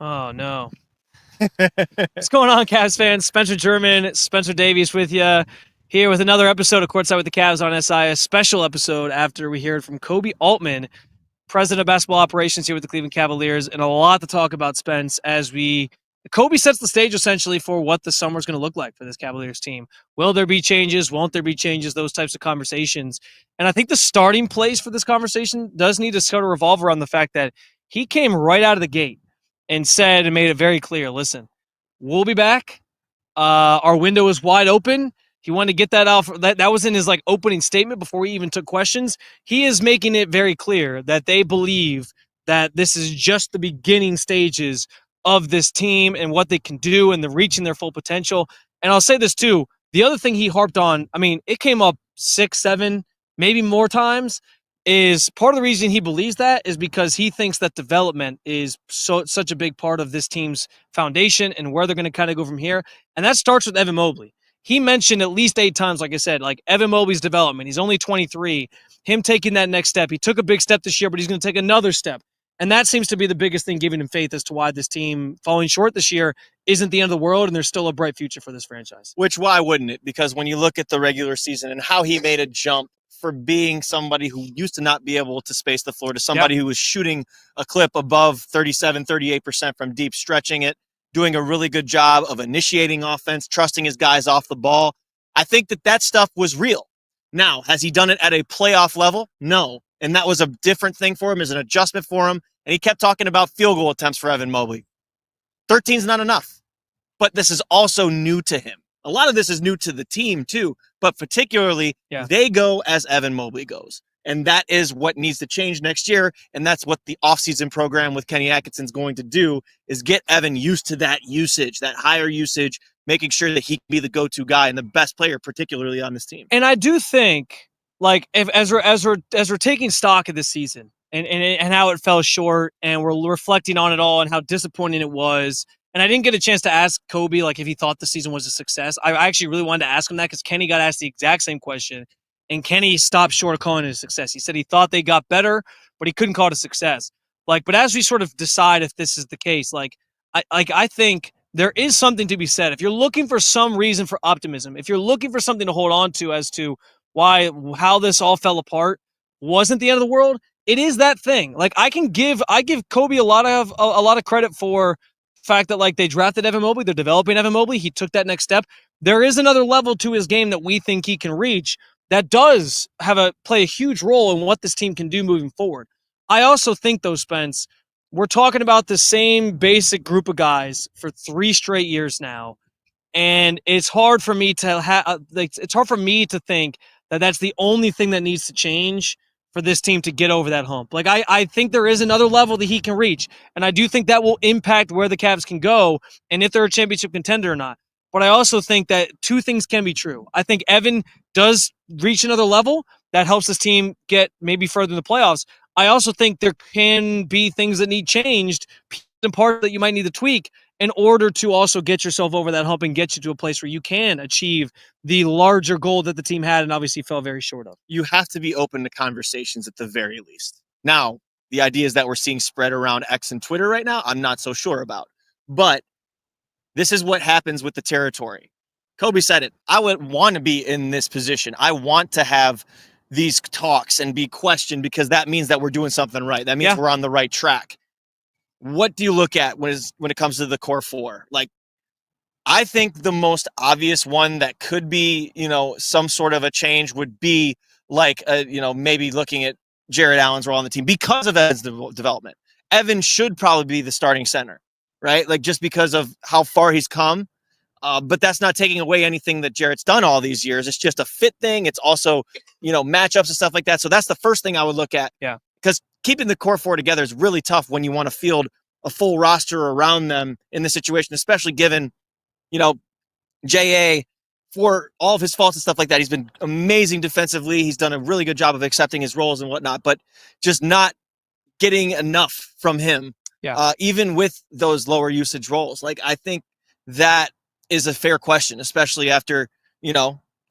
Oh, no. What's going on, Cavs fans? Spencer German, Spencer Davies with you here with another episode of Courtside with the Cavs on SI, a special episode after we heard from Koby Altman, president of basketball operations here with the Cleveland Cavaliers, and a lot to talk about, Spence, as Koby sets the stage essentially for what the summer is going to look like for this Cavaliers team. Will there be changes? Won't there be changes? Those types of conversations. And I think the starting place for this conversation does need to sort of revolve around the fact that he came right out of the gate and said and made it very clear, listen, we'll be back. Our window is wide open. He wanted to get that out. That was in his opening statement before he even took questions. He is making it very clear that they believe that this is just the beginning stages of this team and what they can do and the reaching their full potential. And I'll say this too. The other thing he harped on, I mean, it came up 6, 7, maybe more times, is part of the reason he believes that is because he thinks that development is such a big part of this team's foundation and where they're going to kind of go from here. And that starts with Evan Mobley. He mentioned at least 8 times, like I said, Evan Mobley's development. He's only 23. Him taking that next step. He took a big step this year, but he's going to take another step. And that seems to be the biggest thing giving him faith as to why this team falling short this year isn't the end of the world and there's still a bright future for this franchise. Which, why wouldn't it? Because when you look at the regular season and how he made a jump for being somebody who used to not be able to space the floor to somebody who was shooting a clip above 37, 38% from deep, stretching it, doing a really good job of initiating offense, trusting his guys off the ball. I think that stuff was real. Now, has he done it at a playoff level? No. And that was a different thing for him, as an adjustment for him. And he kept talking about field goal attempts for Evan Mobley. 13 is not enough. But this is also new to him. A lot of this is new to the team, too. But particularly, they go as Evan Mobley goes. And that is what needs to change next year. And that's what the offseason program with Kenny Atkinson is going to do, is get Evan used to that usage, that higher usage, making sure that he can be the go-to guy and the best player, particularly on this team. And I do think, as we're taking stock of this season and how it fell short, and we're reflecting on it all and how disappointing it was. And I didn't get a chance to ask Koby if he thought the season was a success. I actually really wanted to ask him that because Kenny got asked the exact same question, and Kenny stopped short of calling it a success. He said he thought they got better, but he couldn't call it a success. But as we sort of decide if this is the case, I think there is something to be said. If you're looking for some reason for optimism, if you're looking for something to hold on to as to how this all fell apart wasn't the end of the world, it is that thing. I give Koby a lot of credit for the fact that they drafted Evan Mobley, they're developing Evan Mobley. He took that next step. There is another level to his game that we think he can reach that does play a huge role in what this team can do moving forward. I also think, though, Spence, we're talking about the same basic group of guys for 3 straight years now, and it's hard for me to think that that's the only thing that needs to change for this team to get over that hump. I think there is another level that he can reach, and I do think that will impact where the Cavs can go and if they're a championship contender or not. But I also think that 2 things can be true. I think Evan does reach another level that helps this team get maybe further in the playoffs. I also think there can be things that need changed, in part that you might need to tweak in order to also get yourself over that hump and get you to a place where you can achieve the larger goal that the team had and obviously fell very short of. You have to be open to conversations at the very least. Now, the ideas that we're seeing spread around X and Twitter right now, I'm not so sure about. But this is what happens with the territory. Koby said it. I would want to be in this position. I want to have these talks and be questioned because that means that we're doing something right. That means we're on the right track. What do you look at when it comes to the core 4? I think the most obvious one that could be, some sort of a change would be maybe looking at Jarrett Allen's role on the team because of Evan's development. Evan should probably be the starting center, right? Just because of how far he's come. But that's not taking away anything that Jarrett's done all these years. It's just a fit thing. It's also, matchups and stuff like that. So that's the first thing I would look at. Yeah. Because keeping the core 4 together is really tough when you want to field a full roster around them in this situation, especially given, J.A., for all of his faults and stuff like that, he's been amazing defensively. He's done a really good job of accepting his roles and whatnot, but just not getting enough from him, even with those lower usage roles. I think that is a fair question, especially after,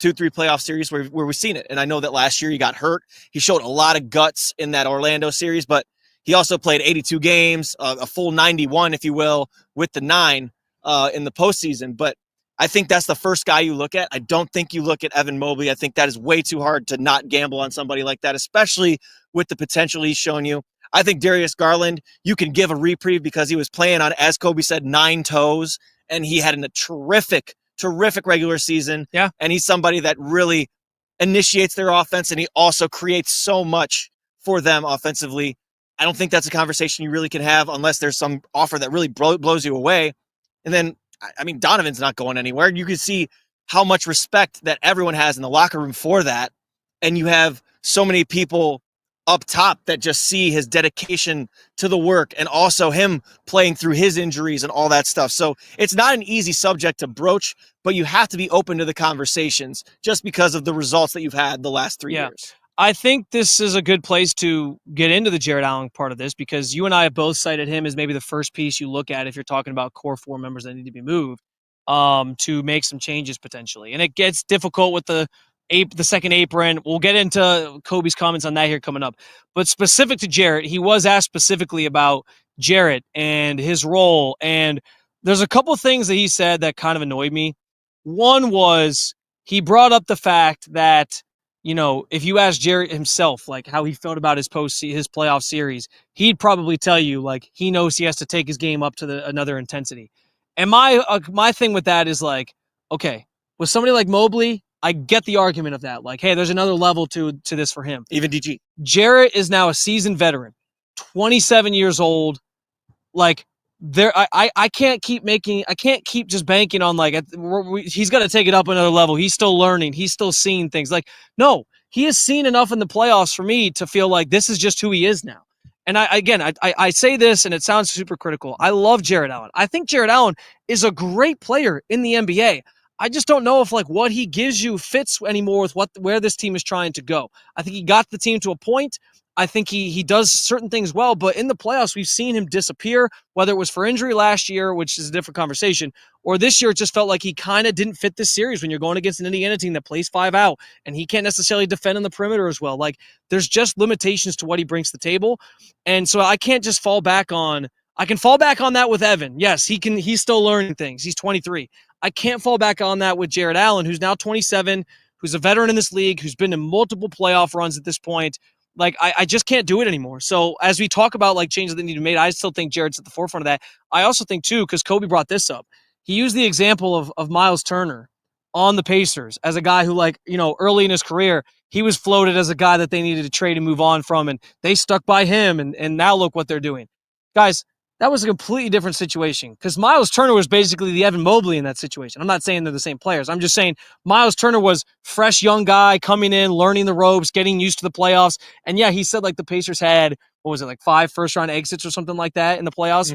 2-3 playoff series where we've seen it. And I know that last year he got hurt. He showed a lot of guts in that Orlando series, but He also played 82 games, a full 91, if you will, with the 9 in the postseason. But I think that's the first guy you look at. I don't think you look at Evan Mobley. I think that is way too hard to not gamble on somebody like that, especially with the potential he's shown you. I think Darius Garland, you can give a reprieve because he was playing on, as Koby said, 9 toes, and he had a terrific regular season. Yeah. And he's somebody that really initiates their offense, and he also creates so much for them offensively. I don't think that's a conversation you really can have unless there's some offer that really blows you away. And then, I mean, Donovan's not going anywhere. You can see how much respect that everyone has in the locker room for that. And you have so many people up top that just see his dedication to the work and also him playing through his injuries and all that stuff. So it's not an easy subject to broach, but you have to be open to the conversations just because of the results that you've had the last 3 years. I think this is a good place to get into the Jarrett Allen part of this because you and I have both cited him as maybe the first piece you look at if you're talking about core 4 members that need to be moved to make some changes potentially. And it gets difficult with the second apron. We'll get into Koby's comments on that here coming up. But specific to Jarrett, he was asked specifically about Jarrett and his role. And there's a couple things that he said that kind of annoyed me. One was he brought up the fact that, you know, if you ask Jarrett himself, like how he felt about his playoff series, he'd probably tell you like he knows he has to take his game up to another intensity. And my thing with that is like, okay, with somebody like Mobley, I get the argument of that. Like, hey, there's another level to this for him. Even DG. Jarrett is now a seasoned veteran, 27 years old. Like, I can't keep just banking on like he's got to take it up another level. He's still learning. He's still seeing things. Like, no, he has seen enough in the playoffs for me to feel like this is just who he is now. And I say this, and it sounds super critical. I love Jarrett Allen. I think Jarrett Allen is a great player in the NBA. I just don't know if like what he gives you fits anymore with where this team is trying to go. I think he got the team to a point. I think he does certain things well, but in the playoffs, we've seen him disappear, whether it was for injury last year, which is a different conversation, or this year it just felt like he kind of didn't fit this series when you're going against an Indiana team that plays 5 out, and he can't necessarily defend on the perimeter as well. Like, there's just limitations to what he brings to the table, and so I can't just fall back on – I can fall back on that with Evan. Yes, he's still learning things. He's 23. I can't fall back on that with Jarrett Allen, who's now 27, who's a veteran in this league, who's been in multiple playoff runs at this point. Like, I just can't do it anymore. So as we talk about like changes that need to be made, I still think Jarrett's at the forefront of that. I also think too, because Koby brought this up, he used the example of Miles Turner on the Pacers as a guy who, like, you know, early in his career, he was floated as a guy that they needed to trade and move on from, and they stuck by him, and now look what they're doing. Guys, that was a completely different situation because Miles Turner was basically the Evan Mobley in that situation. I'm not saying they're the same players. I'm just saying Miles Turner was fresh young guy coming in, learning the ropes, getting used to the playoffs. And yeah, he said like the Pacers had, what was it, like 5 first-round exits or something like that in the playoffs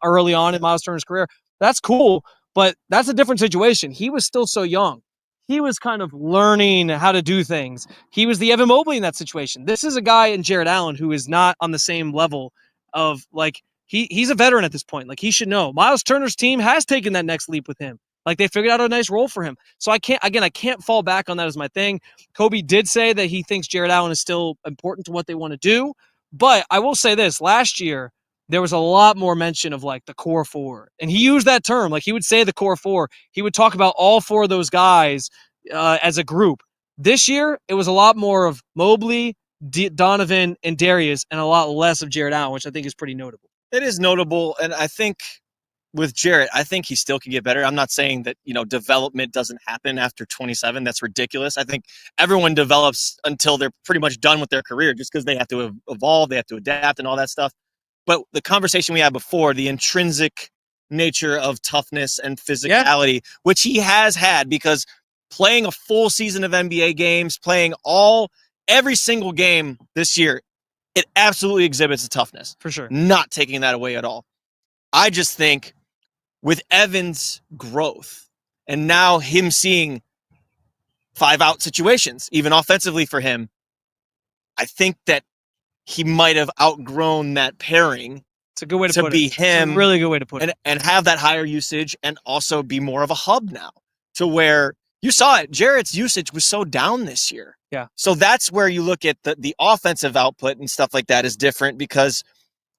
early on in Miles Turner's career. That's cool, but that's a different situation. He was still so young. He was kind of learning how to do things. He was the Evan Mobley in that situation. This is a guy in Jarrett Allen who is not on the same level of like, He's a veteran at this point. Like, he should know. Miles Turner's team has taken that next leap with him. Like, they figured out a nice role for him. So I can't fall back on that as my thing. Koby did say that he thinks Jarrett Allen is still important to what they want to do. But I will say this, last year, there was a lot more mention of like the core 4. And he used that term. Like, he would say the core 4. He would talk about all 4 of those guys as a group. This year, it was a lot more of Mobley, Donovan, and Darius, and a lot less of Jarrett Allen, which I think is pretty notable. It is notable, and I think with Jarrett, I think he still can get better. I'm not saying that, you know, development doesn't happen after 27. That's ridiculous. I think everyone develops until they're pretty much done with their career just because they have to evolve, they have to adapt and all that stuff. But the conversation we had before, the intrinsic nature of toughness and physicality, which he has had because playing a full season of NBA games, playing every single game this year, it absolutely exhibits a toughness. For sure. Not taking that away at all. I just think with Evan's growth and now him seeing 5-out situations, even offensively for him, I think that he might have outgrown that pairing. It's a good way to put it. To be him. It's a really good way to put it. And have that higher usage and also be more of a hub now to where You saw it. Jarrett's usage was so down this year. Yeah. So that's where you look at the offensive output and stuff like that is different because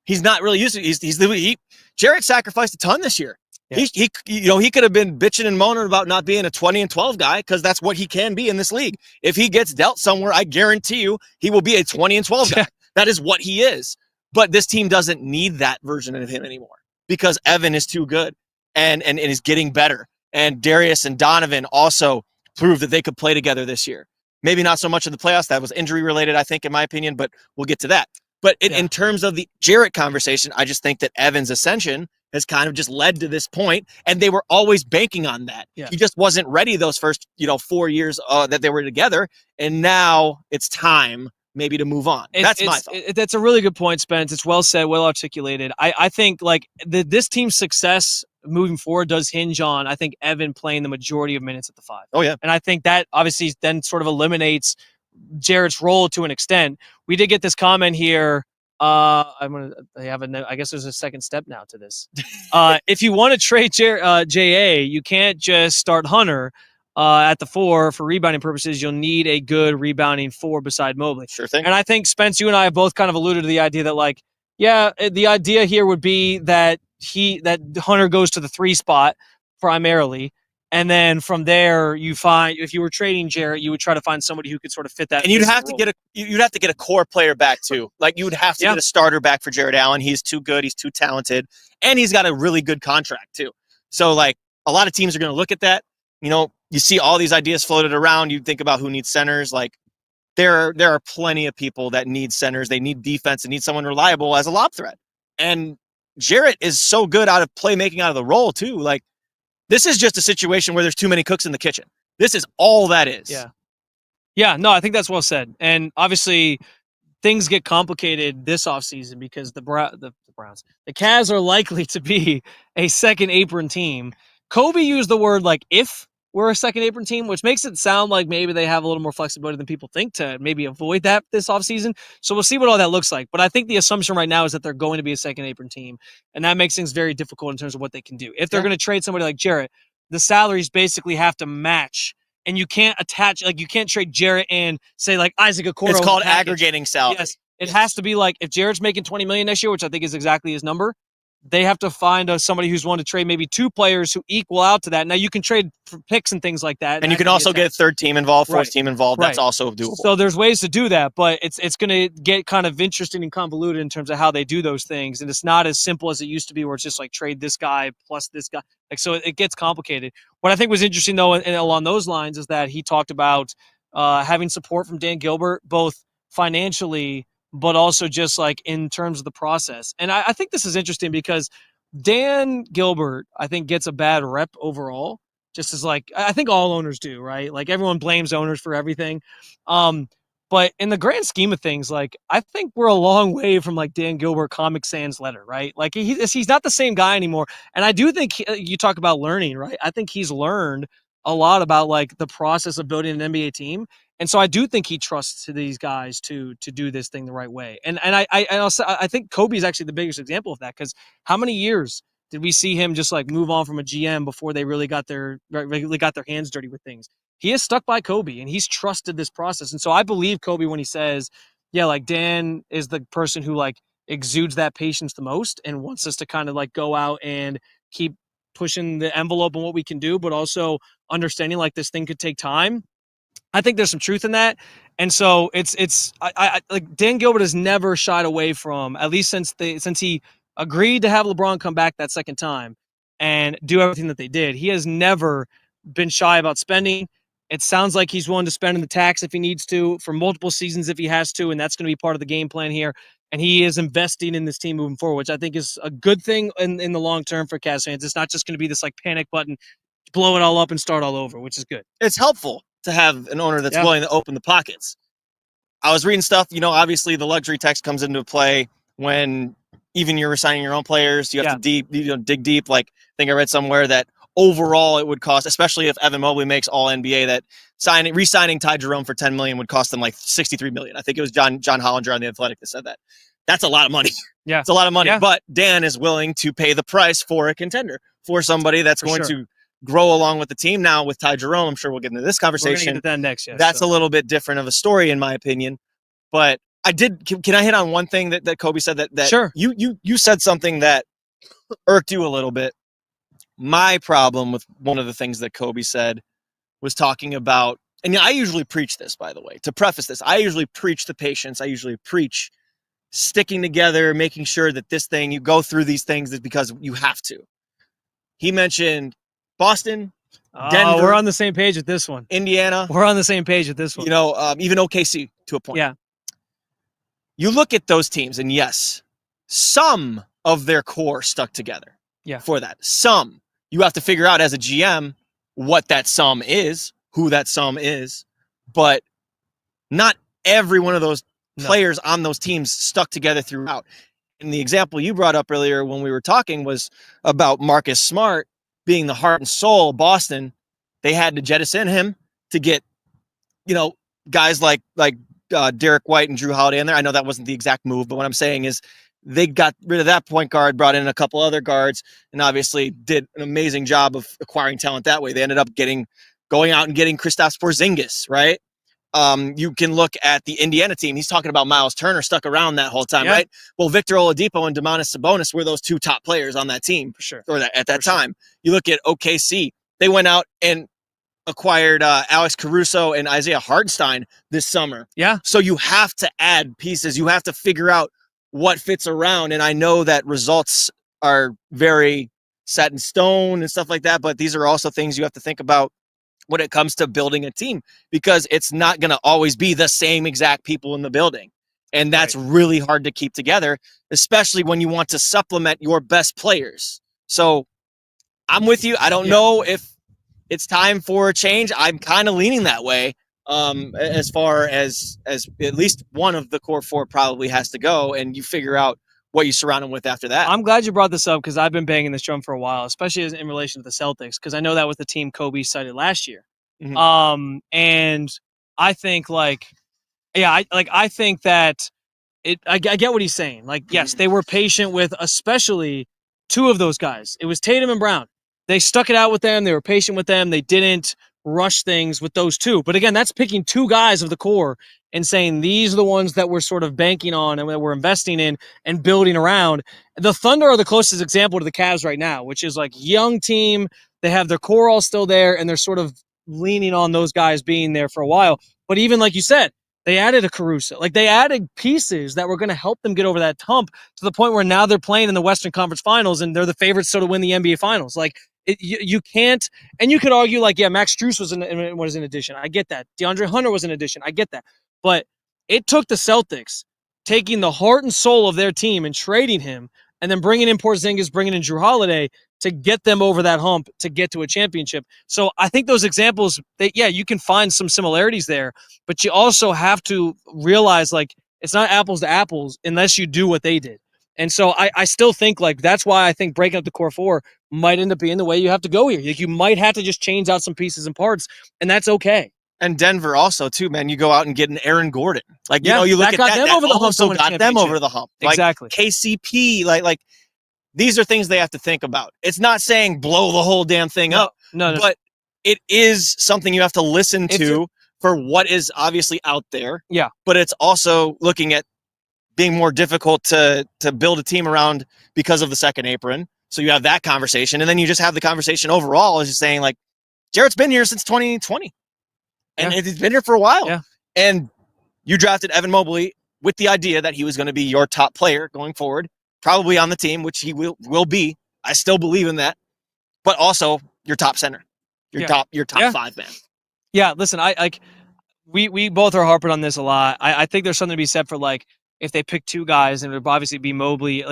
he's not really used to. Jarrett sacrificed a ton this year. Yeah. He could have been bitching and moaning about not being a 20 and 12 guy because that's what he can be in this league. If he gets dealt somewhere, I guarantee you he will be a 20 and 12 guy. That is what he is. But this team doesn't need that version of him anymore because Evan is too good and is getting better. And Darius and Donovan also proved that they could play together this year. Maybe not so much in the playoffs. That was injury related, I think, in my opinion, but we'll get to that. But in terms of the Jarrett conversation, I just think that Evan's ascension has kind of just led to this point, and they were always banking on that. Yeah. He just wasn't ready those first, 4 years that they were together, and now it's time maybe to move on. That's my thought. That's a really good point, Spence. It's well said, well articulated. I think like this team's success moving forward does hinge on, I think, Evan playing the majority of minutes at the 5. Oh, yeah. And I think that obviously then sort of eliminates Jarrett's role to an extent. We did get this comment here. I guess there's a second step now to this. If you want to trade JA, you can't just start Hunter at the 4 for rebounding purposes. You'll need a good rebounding 4 beside Mobley. Sure thing. And I think, Spence, you and I have both kind of alluded to the idea that, like, yeah, the idea here would be that Hunter goes to the 3 spot primarily. And then from there, you find if you were trading Jarrett, you would try to find somebody who could sort of fit that. And you'd have to get a core player back too. Like you would have to get a starter back for Jarrett Allen. He's too good. He's too talented, and he's got a really good contract too. So like a lot of teams are going to look at that. You see all these ideas floated around. You think about who needs centers. Like there are plenty of people that need centers. They need defense and need someone reliable as a lob threat. And Jarrett is so good out of playmaking out of the role too. Like. This is just a situation where there's too many cooks in the kitchen. This is all that is. Yeah. Yeah, no, I think that's well said. And obviously, things get complicated this offseason because the Cavs are likely to be a second apron team. Koby used the word like if we're a second apron team, which makes it sound like maybe they have a little more flexibility than people think to maybe avoid that this offseason. So we'll see what all that looks like. But I think the assumption right now is that they're going to be a second apron team. And that makes things very difficult in terms of what they can do. If they're going to trade somebody like Jarrett, the salaries basically have to match. And you can't you can't trade Jarrett and say like Isaac Okoro. It's called aggregating salary. Yes. It has to be like if Jarrett's making $20 million next year, which I think is exactly his number, they have to find somebody who's willing to trade maybe 2 players who equal out to that. Now you can trade for picks and things like that. And you can also get a third team involved, fourth team involved. That's also doable. So there's ways to do that, but it's going to get kind of interesting and convoluted in terms of how they do those things. And it's not as simple as it used to be where it's just like trade this guy plus this guy. Like, so it gets complicated. What I think was interesting though, and along those lines is that he talked about having support from Dan Gilbert, both financially, but also just like in terms of the process. And I think this is interesting because Dan Gilbert, I think, gets a bad rep overall, just as like, I think all owners do, right? Like everyone blames owners for everything. But in the grand scheme of things, like I think we're a long way from like Dan Gilbert Comic Sans letter, right? Like he's not the same guy anymore. And I do think you talk about learning, right? I think he's learned a lot about like the process of building an NBA team. And so I do think he trusts these guys to do this thing the right way. And I think Kobe is actually the biggest example of that because how many years did we see him just like move on from a GM before they really got their hands dirty with things? He has stuck by Kobe and he's trusted this process. And so I believe Kobe when he says, yeah, like Dan is the person who like exudes that patience the most and wants us to kind of like go out and keep pushing the envelope on what we can do, but also understanding like this thing could take time. I think there's some truth in that. And so I like Dan Gilbert has never shied away from, at least since he agreed to have LeBron come back that second time and do everything that they did. He has never been shy about spending. It sounds like he's willing to spend in the tax if he needs to for multiple seasons if he has to, and that's going to be part of the game plan here. And he is investing in this team moving forward, which I think is a good thing in the long term for Cavs fans. It's not just going to be this like panic button, blow it all up and start all over, which is good. It's helpful to have an owner that's willing to open the pockets. I was reading stuff, obviously the luxury tax comes into play when even you're signing your own players, you have to dig deep. Like I think I read somewhere that overall it would cost, especially if Evan Mobley makes all NBA, that re-signing Ty Jerome for $10 million would cost them like $63 million. I think it was John Hollinger on The Athletic that said that. That's a lot of money. Yeah. It's a lot of money, but Dan is willing to pay the price for a contender, for somebody that's going to grow along with the team. Now with Ty Jerome, I'm sure we'll get into this conversation. We're gonna get to that next, yes, That's a little bit different of a story in my opinion. But I did. Can I hit on one thing that Koby said that sure. You said something that irked you a little bit. My problem with one of the things that Koby said was talking about, and I usually preach this, by the way, to preface this, I usually preach the patience. I usually preach sticking together, making sure that this thing, you go through these things is because you have to. He mentioned Boston, Denver. We're on the same page with this one. Indiana. We're on the same page with this one. Even OKC to a point. Yeah. You look at those teams, and yes, some of their core stuck together. Yeah. For that. Some. You have to figure out as a GM what that sum is, who that sum is, but not every one of those players on those teams stuck together throughout. And the example you brought up earlier when we were talking was about Marcus Smart being the heart and soul of Boston. They had to jettison him to get, guys like Derek White and Drew Holiday in there. I know that wasn't the exact move, but what I'm saying is they got rid of that point guard, brought in a couple other guards, and obviously did an amazing job of acquiring talent that way. They ended up going out and getting Kristaps Porzingis, right? You can look at the Indiana team. He's talking about Miles Turner stuck around that whole time, right? Well, Victor Oladipo and Domantas Sabonis were those two top players on that team, for sure. Or at that time. Sure. You look at OKC. They went out and acquired Alex Caruso and Isaiah Hartenstein this summer. Yeah. So you have to add pieces. You have to figure out what fits around. And I know that results are very set in stone and stuff like that, but these are also things you have to think about when it comes to building a team, because it's not going to always be the same exact people in the building. And that's really hard to keep together, especially when you want to supplement your best players. So I'm with you. I don't know if it's time for a change. I'm kind of leaning that way. As far as at least one of the core four probably has to go, and you figure out what you surround them with after that. I'm glad you brought this up because I've been banging this drum for a while, especially in relation to the Celtics, because I know that was the team Kobe cited last year. Mm-hmm. And I think I think that I get what he's saying. Yes, they were patient with especially two of those guys. It was Tatum and Brown. They stuck it out with them. They were patient with them. They didn't rush things with those two. But again, that's picking two guys of the core and saying these are the ones that we're sort of banking on and that we're investing in and building around. The Thunder are the closest example to the Cavs right now, which is young team. They have their core all still there, and they're sort of leaning on those guys being there for a while. But even like you said, they added a Caruso. They added pieces that were going to help them get over that hump to the point where now they're playing in the Western Conference Finals and they're the favorites to win the NBA Finals. You can't, and you could argue Max Strus was an addition. I get that. DeAndre Hunter was an addition. I get that. But it took the Celtics taking the heart and soul of their team and trading him and then bringing in Porzingis, bringing in Drew Holiday to get them over that hump to get to a championship. So I think those examples, you can find some similarities there, but you also have to realize it's not apples to apples unless you do what they did. And so I still think that's why I think breaking up the core four might end up being the way you have to go here. You might have to just change out some pieces and parts, and that's okay. And Denver also too, man. You go out and get an Aaron Gordon. You look at that. Them that over the hump also got them over the hump. Exactly. KCP. These are things they have to think about. It's not saying blow the whole damn thing up. No. But it is something you have to listen to for what is obviously out there. Yeah. But it's also looking at being more difficult to build a team around because of the second apron. So you have that conversation, and then you just have the conversation overall, is just saying Jarrett's been here since 2020, and he's been here for a while. Yeah. And you drafted Evan Mobley with the idea that he was going to be your top player going forward, probably on the team, which he will be. I still believe in that, but also your top center, your top five man. Yeah. Listen, we both are harping on this a lot. I think there's something to be said for if they pick two guys, and it would obviously be Mobley.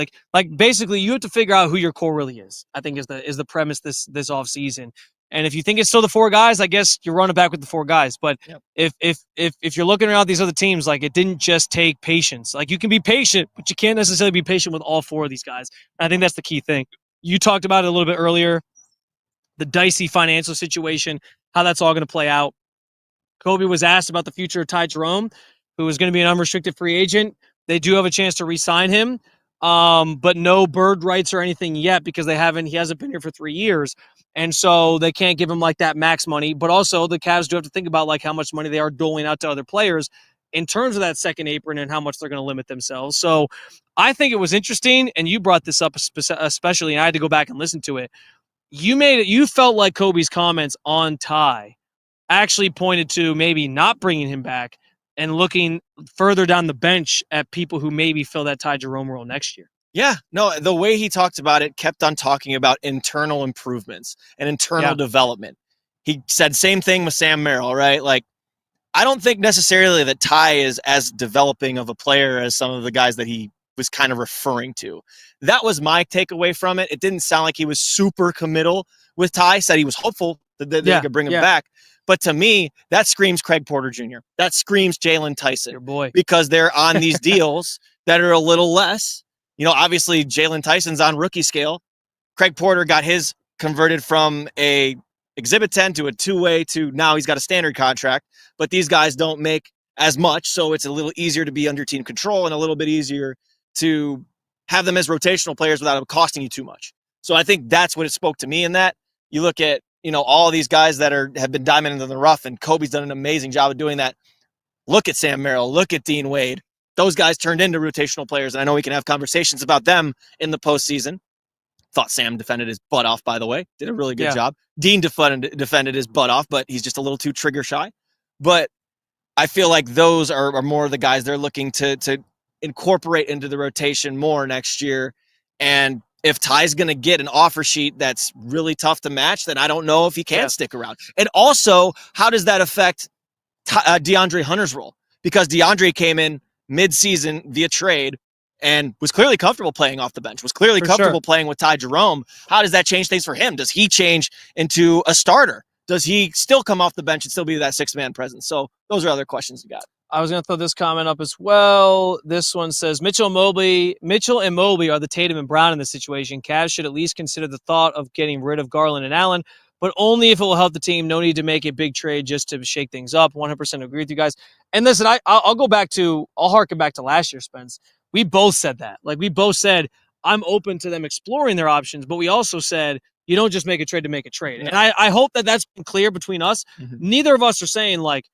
Basically, you have to figure out who your core really is. I think is the premise this off season. And if you think it's still the four guys, I guess you're running back with the four guys. But if you're looking around these other teams, it didn't just take patience. You can be patient, but you can't necessarily be patient with all four of these guys. And I think that's the key thing. You talked about it a little bit earlier, the dicey financial situation, how that's all going to play out. Koby was asked about the future of Ty Jerome, who is going to be an unrestricted free agent. They do have a chance to re-sign him, but no bird rights or anything yet because he hasn't been here for 3 years. And so they can't give him like that max money. But also the Cavs do have to think about like how much money they are doling out to other players in terms of that second apron and how much they're going to limit themselves. So I think it was interesting. And you brought this up especially, and I had to go back and listen to it. You felt like Kobe's comments on Ty actually pointed to maybe not bringing him back and looking further down the bench at people who maybe fill that Ty Jerome role next year. Yeah, no, the way he talked about it kept on talking about internal improvements and internal development. He said same thing with Sam Merrill, right? Like, I don't think necessarily that Ty is as developing of a player as some of the guys that he was kind of referring to. That was my takeaway from it. It didn't sound like he was super committal with Ty. Said he was hopeful that they could bring him back. But to me, that screams Craig Porter Jr. That screams Jalen Tyson. Your boy. Because they're on these deals that are a little less. You know, obviously Jalen Tyson's on rookie scale. Craig Porter got his converted from a exhibit 10 to a two-way to now he's got a standard contract. But these guys don't make as much, so it's a little easier to be under team control and a little bit easier to have them as rotational players without it costing you too much. So I think that's what it spoke to me in that. You look at, you know, all these guys that have been diamond in the rough, and Kobe's done an amazing job of doing that. Look at Sam Merrill. Look at Dean Wade. Those guys turned into rotational players, and I know we can have conversations about them in the postseason. Thought Sam defended his butt off, by the way. Did a really good job. Dean defended his butt off, but he's just a little too trigger shy. But I feel like those are more of the guys they're looking to incorporate into the rotation more next year. And if Ty's going to get an offer sheet that's really tough to match, then I don't know if he can stick around. And also, how does that affect DeAndre Hunter's role? Because DeAndre came in mid-season via trade and was clearly comfortable playing off the bench, was clearly comfortable playing with Ty Jerome. How does that change things for him? Does he change into a starter? Does he still come off the bench and still be that sixth-man presence? So those are other questions you got. I was going to throw this comment up as well. This one says, Mitchell and Mobley are the Tatum and Brown in this situation. Cavs should at least consider the thought of getting rid of Garland and Allen, but only if it will help the team. No need to make a big trade just to shake things up. 100% agree with you guys. And listen, I'll harken back to last year, Spence. We both said that. Like, we both said, I'm open to them exploring their options, but we also said, you don't just make a trade to make a trade. And I hope that that's been clear between us. Mm-hmm. Neither of us are saying, like,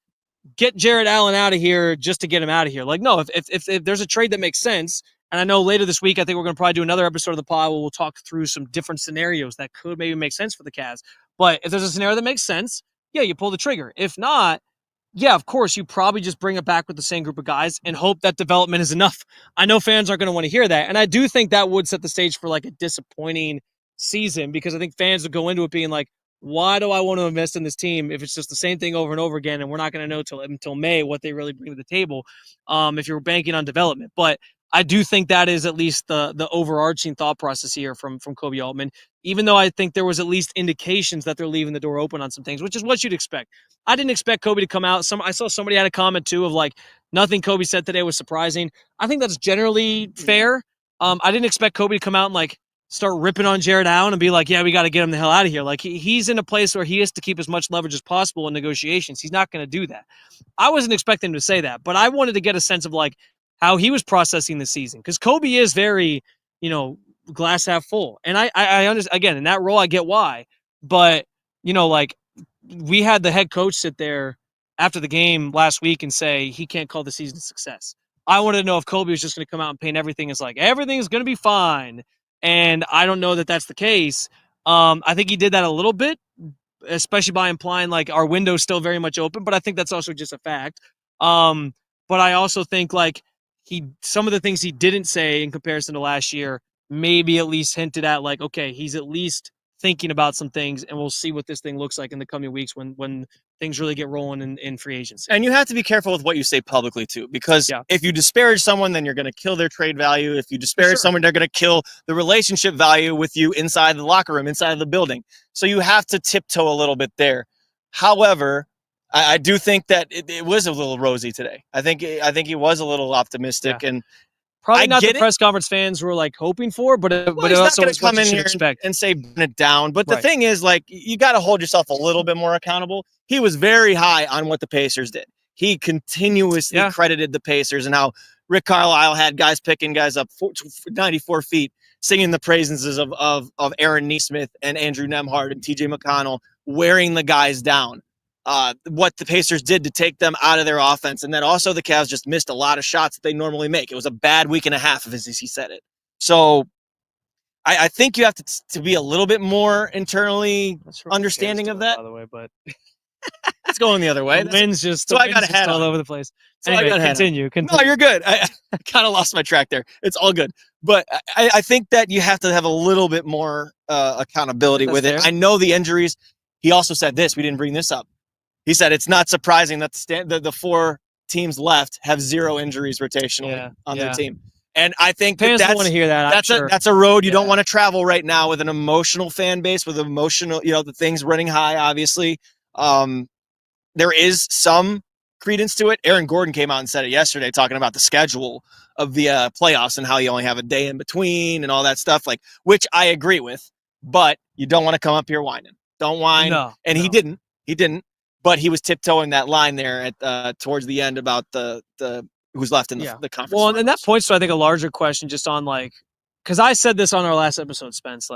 get Jarrett Allen out of here just to get him out of here. Like, no, if there's a trade that makes sense, and I know later this week, I think we're going to probably do another episode of the pod where we'll talk through some different scenarios that could maybe make sense for the Cavs. But if there's a scenario that makes sense, yeah, you pull the trigger. If not, yeah, of course, you probably just bring it back with the same group of guys and hope that development is enough. I know fans aren't going to want to hear that. And I do think that would set the stage for like a disappointing season, because I think fans would go into it being like, why do I want to invest in this team if it's just the same thing over and over again and we're not going to know until May what they really bring to the table if you're banking on development. But I do think that is at least the overarching thought process here from Koby Altman, even though I think there was at least indications that they're leaving the door open on some things, which is what you'd expect. I didn't expect Koby to come out. I saw somebody had a comment too of like, nothing Koby said today was surprising. I think that's generally fair. I didn't expect Koby to come out and like start ripping on Jarrett Allen and be like, yeah, we got to get him the hell out of here. Like he's in a place where he has to keep as much leverage as possible in negotiations. He's not going to do that. I wasn't expecting him to say that, but I wanted to get a sense of like how he was processing the season, because Koby is very, glass half full. And I understand, again, in that role, I get why. But, like we had the head coach sit there after the game last week and say he can't call the season a success. I wanted to know if Koby was just going to come out and paint everything as like, everything's going to be fine. And I don't know that that's the case. I think he did that a little bit, especially by implying like our window's still very much open, but I think that's also just a fact. But I also think like some of the things he didn't say in comparison to last year, maybe at least hinted at like, okay, he's at least thinking about some things, and we'll see what this thing looks like in the coming weeks when things really get rolling in free agency. And you have to be careful with what you say publicly too, because if you disparage someone, then you're going to kill their trade value. If you disparage someone, they're going to kill the relationship value with you inside the locker room, inside of the building. So you have to tiptoe a little bit there. However, I do think that it was a little rosy today. I think he was a little optimistic, and probably not the press conference fans were like hoping for, but it also was come what in you here should expect and say burn it down. But the thing is, like, you got to hold yourself a little bit more accountable. He was very high on what the Pacers did. He continuously credited the Pacers and how Rick Carlisle had guys picking guys up 94 feet singing the praises of Aaron Nesmith and Andrew Nemhard and TJ McConnell, wearing the guys down. What the Pacers did to take them out of their offense. And then also the Cavs just missed a lot of shots that they normally make. It was a bad week and a half, as he said it. So I think you have to be a little bit more internally understanding of that. By the way, but it's going the other way. The wind's just I got ahead all over the place. So anyway, continue. No, you're good. I kind of lost my track there. It's all good. But I think that you have to have a little bit more accountability with it. I know the injuries. He also said this. We didn't bring this up. He said it's not surprising that the 4 teams left have 0 injuries rotationally on their team. And I think fans don't want to hear that. That's a road you don't want to travel right now with an emotional fan base, with emotional, the things running high, obviously. There is some credence to it. Aaron Gordon came out and said it yesterday, talking about the schedule of the playoffs and how you only have a day in between and all that stuff, which I agree with, but you don't want to come up here whining. Don't whine. No. He didn't, but he was tiptoeing that line there at towards the end about the who's left in the conference. Well, finals. And that points to, I think, a larger question just on because I said this on our last episode, Spence,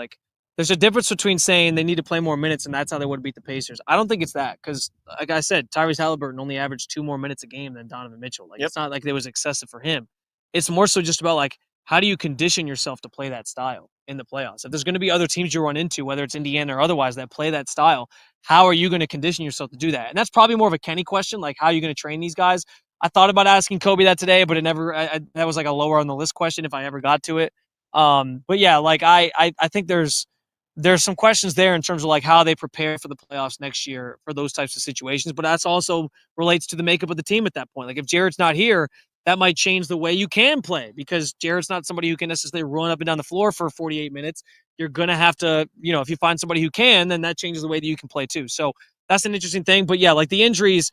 there's a difference between saying they need to play more minutes and that's how they would beat the Pacers. I don't think it's that because, like I said, Tyrese Halliburton only averaged 2 more minutes a game than Donovan Mitchell. It's not like it was excessive for him. It's more so just about how do you condition yourself to play that style in the playoffs? If there's going to be other teams you run into, whether it's Indiana or otherwise, that play that style, how are you going to condition yourself to do that? And that's probably more of a Kenny question, how are you going to train these guys? I thought about asking Koby that today, but it never. That was a lower on the list question if I ever got to it. But yeah, I think there's some questions there in terms of how they prepare for the playoffs next year for those types of situations. But that's also relates to the makeup of the team at that point. If Jarrett's not here, that might change the way you can play because Jarrett's not somebody who can necessarily run up and down the floor for 48 minutes. You're going to have to, if you find somebody who can, then that changes the way that you can play too. So that's an interesting thing. But yeah, the injuries,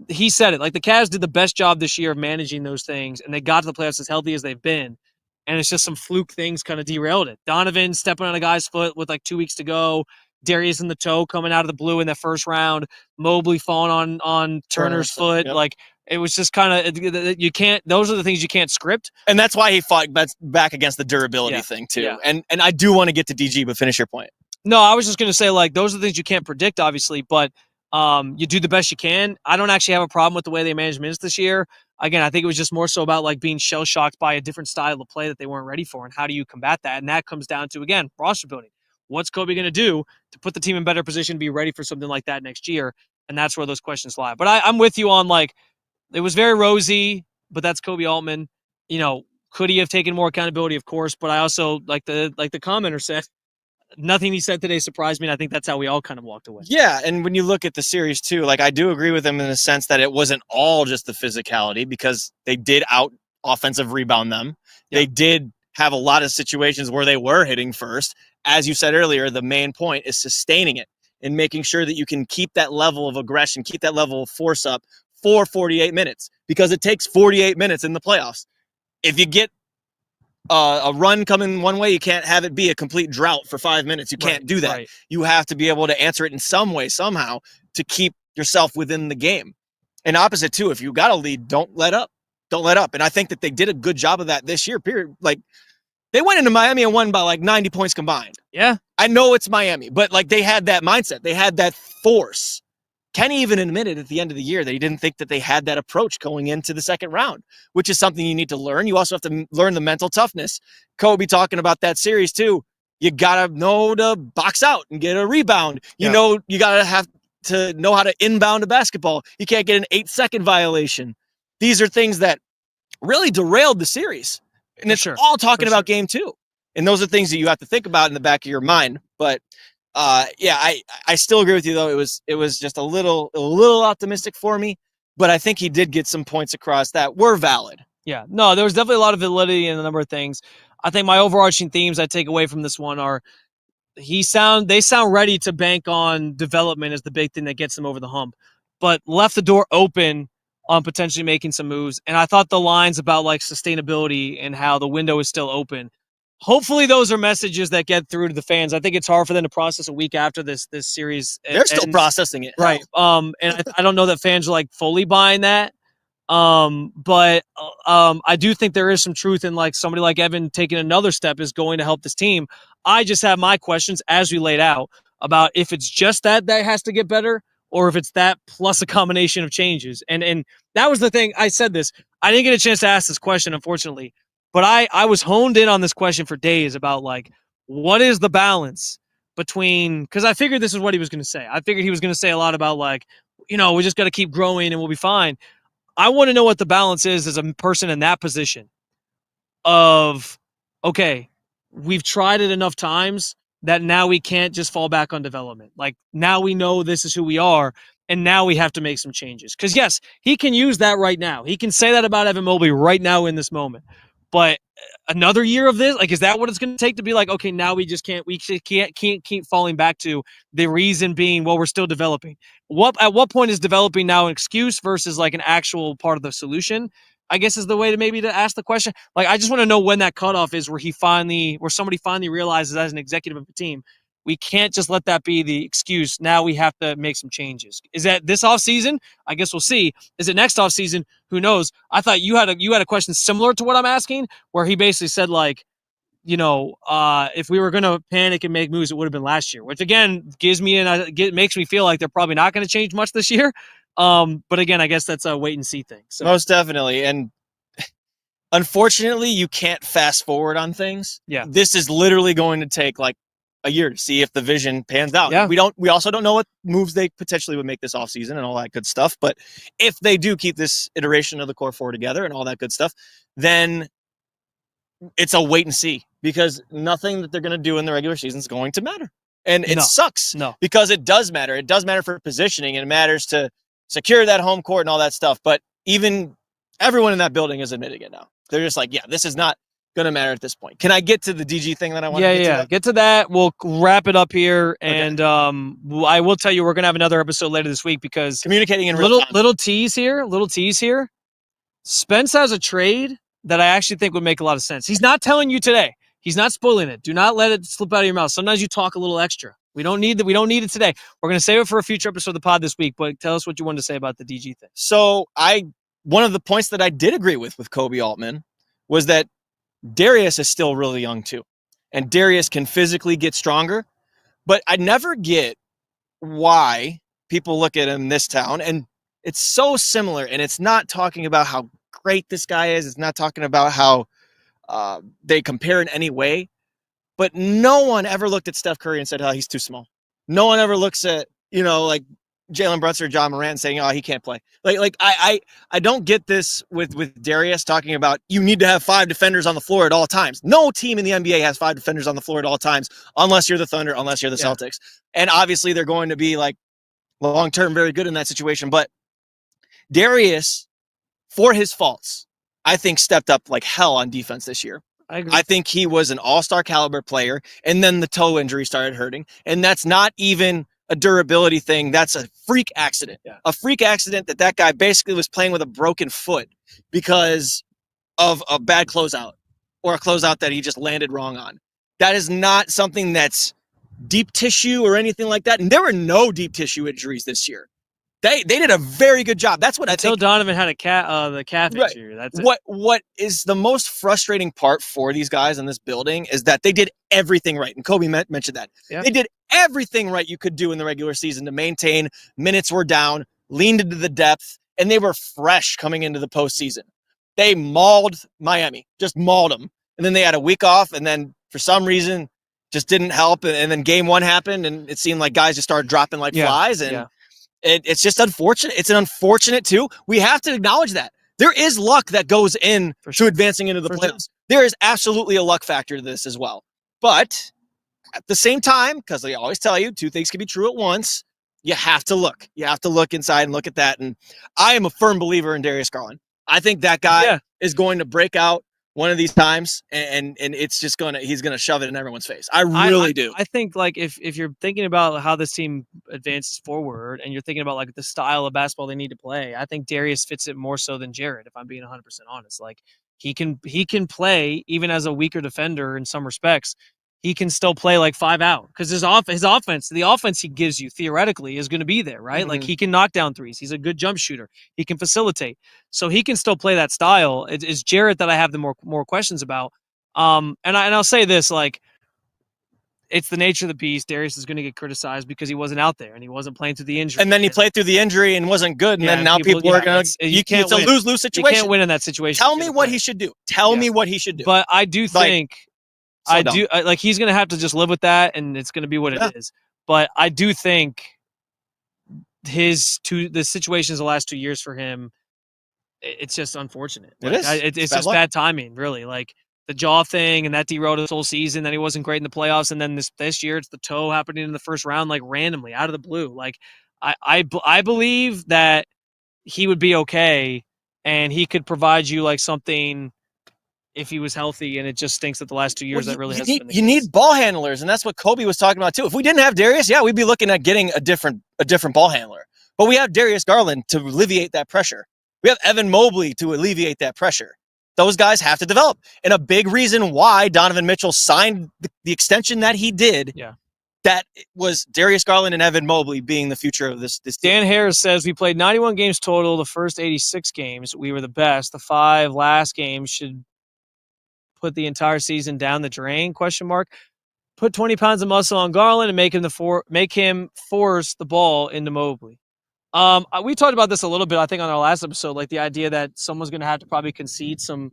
he said it. The Cavs did the best job this year of managing those things, and they got to the playoffs as healthy as they've been. And it's just some fluke things kind of derailed it. Donovan stepping on a guy's foot with 2 weeks to go. Darius in the toe coming out of the blue in the first round. Mobley falling on Turner's foot. Yep. It was just kind of, you can't, those are the things you can't script. And that's why he fought back against the durability thing too. Yeah. And I do want to get to DG, but finish your point. No, I was just going to say those are the things you can't predict, obviously, but you do the best you can. I don't actually have a problem with the way they managed minutes this year. Again, I think it was just more so about being shell-shocked by a different style of play that they weren't ready for, and how do you combat that? And that comes down to, again, roster building. What's Koby going to do to put the team in better position to be ready for something like that next year? And that's where those questions lie. But I'm with you on it was very rosy, but that's Koby Altman. Could he have taken more accountability? Of course, but I also like the commenter said, nothing he said today surprised me, and I think that's how we all kind of walked away. Yeah, and when you look at the series, too, I do agree with him in the sense that it wasn't all just the physicality because they did out-offensive rebound them. Yeah. They did have a lot of situations where they were hitting first. As you said earlier, the main point is sustaining it and making sure that you can keep that level of aggression, keep that level of force up for 48 minutes because it takes 48 minutes in the playoffs. If you get a run coming one way, you can't have it be a complete drought for 5 minutes. You can't do that. Right. You have to be able to answer it in some way, somehow, to keep yourself within the game. And opposite, too, if you got a lead, don't let up. Don't let up. And I think that they did a good job of that this year, period. They went into Miami and won by 90 points combined. Yeah. I know it's Miami, but they had that mindset. They had that force. Kenny even admitted at the end of the year that he didn't think that they had that approach going into the second round, which is something you need to learn. You also have to learn the mental toughness. Koby talking about that series too. You got to know to box out and get a rebound. You got to have to know how to inbound a basketball. You can't get an 8-second violation. These are things that really derailed the series. And it's all talking about game 2. And those are things that you have to think about in the back of your mind. But I still agree with you though. It was just a little optimistic for me, but I think he did get some points across that were valid. Yeah, no, there was definitely a lot of validity in a number of things. I think my overarching themes I take away from this one are they sound ready to bank on development as the big thing that gets them over the hump, but left the door open on potentially making some moves. And I thought the lines about sustainability and how the window is still open. Hopefully those are messages that get through to the fans. I think it's hard for them to process a week after this series. They're still processing it. Right. And I don't know that fans are fully buying that. But I do think there is some truth in like somebody like Evan taking another step is going to help this team. I just have my questions as we laid out about if it's just that has to get better or if it's that plus a combination of changes. And that was the thing. I said this. I didn't get a chance to ask this question, unfortunately, but I was honed in on this question for days about like, what is the balance between, because I figured this is what he was going to say. I figured he was going to say a lot about like, we just got to keep growing and we'll be fine. I want to know what the balance is as a person in that position of, okay, we've tried it enough times that now we can't just fall back on development. Like now we know this is who we are, and now we have to make some changes. Because yes, he can use that right now. He can say that about Evan Mobley right now in this moment. But another year of this, like, is that what it's going to take to be like, okay, now we can't keep falling back to the reason being, well, we're still developing. At what point is developing now an excuse versus like an actual part of the solution? I guess is the way to ask the question. Like, I just want to know when that cutoff is where somebody finally realizes as an executive of the team, we can't just let that be the excuse. Now we have to make some changes. Is that this offseason? I guess we'll see. Is it next offseason? Who knows? I thought you had a question similar to what I'm asking, where he basically said like, if we were going to panic and make moves, it would have been last year, which again makes me feel like they're probably not going to change much this year. But again, I guess that's a wait and see thing. So. Most definitely. And unfortunately, you can't fast forward on things. Yeah. This is literally going to take like a year to see if the vision pans out. Yeah. We also don't know what moves they potentially would make this offseason and all that good stuff. But if they do keep this iteration of the core four together and all that good stuff, then it's a wait and see, because nothing that they're going to do in the regular season is going to matter. And it sucks. No. Because it does matter. It does matter for positioning, and it matters to secure that home court and all that stuff. But even everyone in that building is admitting it now. They're just like, yeah, this is not going to matter at this point. Can I get to the DG thing that I want to get to? Get to that. We'll wrap it up here. Okay. And I will tell you, we're going to have another episode later this week because communicating in real time. Little tease here. Spence has a trade that I actually think would make a lot of sense. He's not telling you today. He's not spoiling it. Do not let it slip out of your mouth. Sometimes you talk a little extra. We don't need it today. We're going to save it for a future episode of the pod this week, but tell us what you wanted to say about the DG thing. So one of the points that I did agree with Koby Altman was that Darius is still really young too. And Darius can physically get stronger, but I never get why people look at him in this town, and it's so similar, and it's not talking about how great this guy is. It's not talking about how they compare in any way, but no one ever looked at Steph Curry and said, oh, he's too small. No one ever looks at, like Jalen Brunson or John Morant saying, oh, he can't play. I don't get this with Darius talking about you need to have 5 defenders on the floor at all times. No team in the NBA has 5 defenders on the floor at all times, unless you're the Thunder, unless you're the Celtics. And obviously they're going to be like long-term very good in that situation. But Darius, for his faults, I think stepped up like hell on defense this year. I agree. I think he was an all-star caliber player, and then the toe injury started hurting. And that's not even a durability thing. That's a freak accident. Yeah. A freak accident that guy basically was playing with a broken foot because of a bad closeout or a closeout that he just landed wrong on. That is not something that's deep tissue or anything like that. And there were no deep tissue injuries this year. They did a very good job. That's what Until Donovan had the calf injury. That's it. What is the most frustrating part for these guys in this building is that they did everything right. And Kobe mentioned that. Yeah. They did everything right you could do in the regular season to maintain. Minutes were down, leaned into the depth, and they were fresh coming into the postseason. They mauled Miami, just mauled them. And then they had a week off, and then for some reason just didn't help. And then game 1 happened, and it seemed like guys just started dropping like flies. And it's just unfortunate. It's an unfortunate too. We have to acknowledge that there is luck that goes in to advancing into the playoffs. Sure. There is absolutely a luck factor to this as well. But at the same time, because they always tell you 2 things can be true at once, you have to look. You have to look inside and look at that. And I am a firm believer in Darius Garland. I think that guy is going to break out one of these times, and it's just he's gonna shove it in everyone's face. I really do. I think like if you're thinking about how this team advances forward and you're thinking about like the style of basketball they need to play, I think Darius fits it more so than Jarrett, if I'm being 100% honest. Like he can play even as a weaker defender in some respects. he can still play like 5 out because the offense he gives you theoretically is going to be there, right? Mm-hmm. Like he can knock down threes. He's a good jump shooter. He can facilitate. So he can still play that style. It's Jarrett that I have the more questions about. And I'll say this, like, it's the nature of the beast. Darius is going to get criticized because he wasn't out there and he wasn't playing through the injury. And then he played through the injury and wasn't good. And then now people are going to, it's a lose-lose situation. You can't win in that situation. Tell me what he should do. Tell me what he should do. But I do think, he's going to have to just live with that and it's going to be what it is. But I do think the situations the last 2 years for him, it's just unfortunate. It's just bad timing, really. Like, the jaw thing and that derailed his whole season. Then he wasn't great in the playoffs. And then this year it's the toe happening in the first round, like randomly out of the blue. Like I believe that he would be okay and he could provide you like something if he was healthy. And it just stinks that the last 2 years that really hasn't been the case. You need ball handlers. And that's what Koby was talking about too. If we didn't have Darius, we'd be looking at getting a different ball handler, but we have Darius Garland to alleviate that pressure. We have Evan Mobley to alleviate that pressure. Those guys have to develop. And a big reason why Donovan Mitchell signed the extension that he did, that was Darius Garland and Evan Mobley being the future of this team. Dan Harris says, we played 91 games total, the first 86 games. We were the best. The 5 last games should put the entire season down the drain, ? Put 20 pounds of muscle on Garland and make him force the ball into Mobley. We talked about this a little bit, I think, on our last episode, like the idea that someone's going to have to probably concede some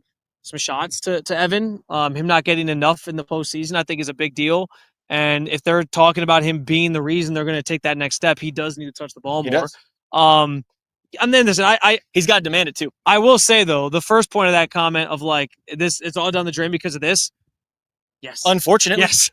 shots to Evan. Him not getting enough in the postseason, I think, is a big deal. And if they're talking about him being the reason they're going to take that next step, he does need to touch the ball more. And then listen, he's got to demand it too. I will say though, the first point of that comment of like this, it's all down the drain because of this. Yes, unfortunately, yes.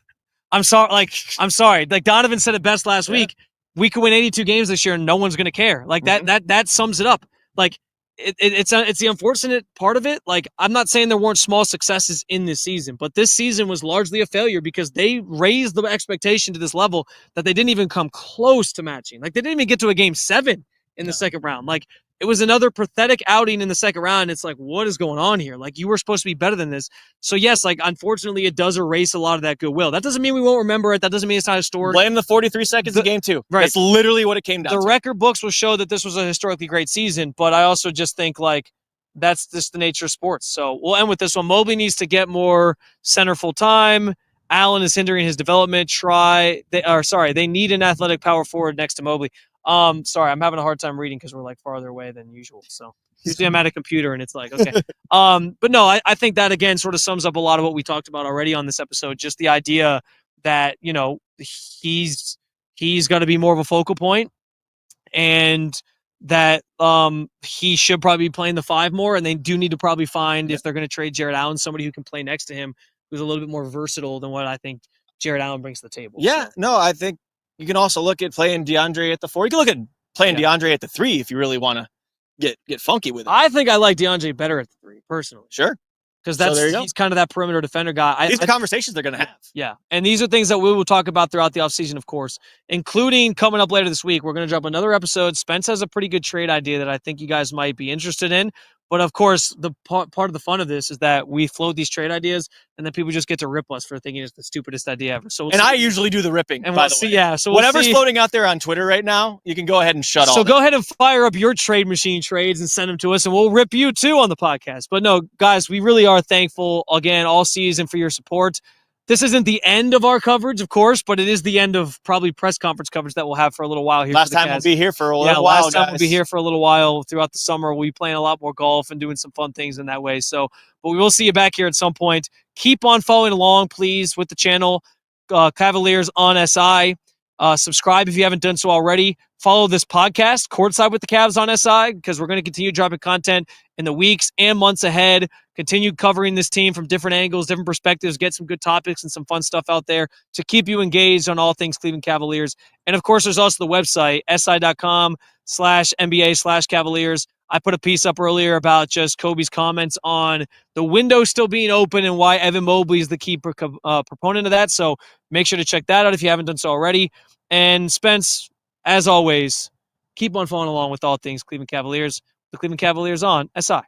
I'm sorry. Like Donovan said it best last week. We could win 82 games this year and no one's going to care. Like that sums it up. Like it's the unfortunate part of it. Like, I'm not saying there weren't small successes in this season, but this season was largely a failure because they raised the expectation to this level that they didn't even come close to matching. Like, they didn't even get to a game 7 in the second round. Like, it was another pathetic outing in the second round. It's like, what is going on here? Like, you were supposed to be better than this. So yes, like, unfortunately, it does erase a lot of that goodwill. That doesn't mean we won't remember it. That doesn't mean it's not historic. Blame the 43 seconds of game 2. Right. That's literally what it came down to. The record books will show that this was a historically great season, but I also just think, like, that's just the nature of sports. So we'll end with this one. Mobley needs to get more center full time. Allen is hindering his development. They need an athletic power forward next to Mobley. Sorry, I'm having a hard time reading because we're like farther away than usual. So usually I'm at a computer and it's like, okay. But no, I think that again sort of sums up a lot of what we talked about already on this episode. Just the idea that, you know, he's got to be more of a focal point and that he should probably be playing the 5 more. And they do need to probably find, if they're going to trade Jarrett Allen, somebody who can play next to him, who's a little bit more versatile than what I think Jarrett Allen brings to the table. Yeah, no, I think you can also look at playing DeAndre at the 4. You can look at playing DeAndre at the 3 if you really want to get funky with it. I think I like DeAndre better at the 3, personally. Sure. Because he's kind of that perimeter defender guy. These are conversations they're going to have. Yeah. And these are things that we will talk about throughout the offseason, of course, including coming up later this week. We're going to drop another episode. Spence has a pretty good trade idea that I think you guys might be interested in. But of course, the part of the fun of this is that we float these trade ideas, and then people just get to rip us for thinking it's the stupidest idea ever. So I usually do the ripping. And by the way. Yeah. So whatever's floating out there on Twitter right now, you can go ahead and shut off. So go ahead and fire up your trade machine trades and send them to us, and we'll rip you too on the podcast. But no, guys, we really are thankful again all season for your support. This isn't the end of our coverage, of course, but it is the end of probably press conference coverage that we'll have for a little while here. Last time we'll be here for a little while. Last time we'll be here for a little while throughout the summer. We'll be playing a lot more golf and doing some fun things in that way. So, but we will see you back here at some point. Keep on following along, please, with the channel, Cavaliers on SI. Subscribe if you haven't done so already. Follow this podcast, Courtside with the Cavs on SI, because we're going to continue dropping content in the weeks and months ahead. Continue covering this team from different angles, different perspectives, get some good topics and some fun stuff out there to keep you engaged on all things Cleveland Cavaliers. And of course, there's also the website, si.com/NBA/Cavaliers. I put a piece up earlier about just Koby's comments on the window still being open and why Evan Mobley is the key proponent of that. So make sure to check that out if you haven't done so already. And Spence, as always, keep on following along with all things Cleveland Cavaliers. The Cleveland Cavaliers on SI.